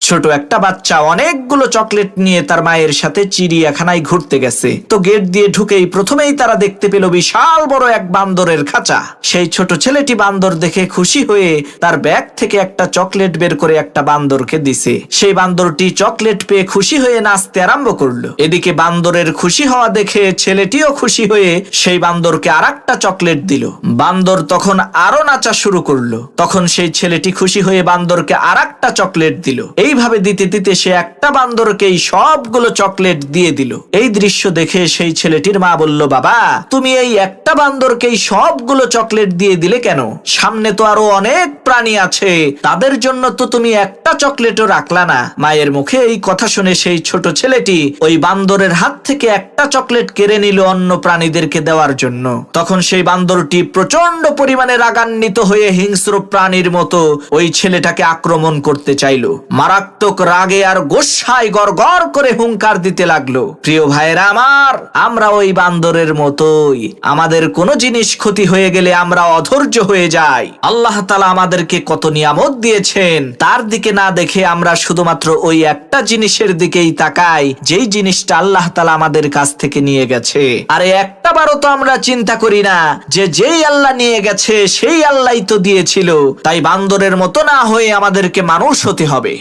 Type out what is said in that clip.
ছোট একটা বাচ্চা অনেকগুলো চকলেট নিয়ে তার মায়ের সাথে চিড়িয়াখানায় ঘুরতে গেছে। তো গেট দিয়ে ঢুকেই প্রথমেই তারা দেখতে পেল বিশাল বড় এক বান্দরের খাঁচা। সেই ছোট ছেলেটি বান্দর দেখে খুশি হয়ে তার ব্যাগ থেকে একটা চকলেট বের করে একটা বান্দরকে দিছে। সেই বান্দরটি চকলেট পেয়ে খুশি হয়ে নাচতে আরম্ভ করলো। এদিকে বান্দরের খুশি হওয়া দেখে ছেলেটিও খুশি হয়ে সেই বান্দরকে আরেকটা চকলেট দিল। বান্দর তখন আরো নাচা শুরু করলো। তখন সেই ছেলেটি খুশি হয়ে বান্দরকে আরেকটা চকলেট দিল। এইভাবে দিতে দিতে সে একটা বান্দরকেই সবগুলো চকলেট দিয়ে দিল। এই দৃশ্য দেখে সেই ছেলেটির মা বলল, বাবা তুমি এই একটা বান্দরকেই সবগুলো চকলেট দিয়ে দিলে কেন? সামনে তো আরো অনেক প্রাণী আছে, তাদের জন্য তো তুমি একটা চকলেটও রাখলা না। মায়ের মুখে এই কথা শুনে সেই ছোট ছেলেটি ওই বান্দরের হাত থেকে একটা চকলেট কেড়ে নিল অন্য প্রাণীদেরকে দেওয়ার জন্য। তখন সেই বান্দরটি প্রচন্ড পরিমাণে রাগান্বিত হয়ে হিংস্র প্রাণীর মতো ওই ছেলেটাকে আক্রমণ করতে চাইল। মারাত্মক রাগে আর গোসায় গড়গড় করে হুঙ্কার দিতে লাগলো। প্রিয় ভাইরা আমার, আমরা ওই বান্দরের মতোই, আমাদের কোনো জিনিস ক্ষতি হয়ে গেলে আমরা অধৈর্য হয়ে যাই। আল্লাহ তাআলা আমাদেরকে কত নিয়ামত দিয়েছেন, তার দিকে না দেখে আমরা শুধুমাত্র ওই একটা জিনিসের দিকেই তাকাই, যেই জিনিসটা আল্লাহ তাআলা আমাদের কাছ থেকে নিয়ে গেছে। আর একটা বারও তো আমরা চিন্তা করি না যে যেই আল্লাহ নিয়ে গেছে সেই আল্লাহই তো দিয়েছিল। তাই বান্দরের মতো না হয়ে আমাদেরকে মানুষ হতে হবে।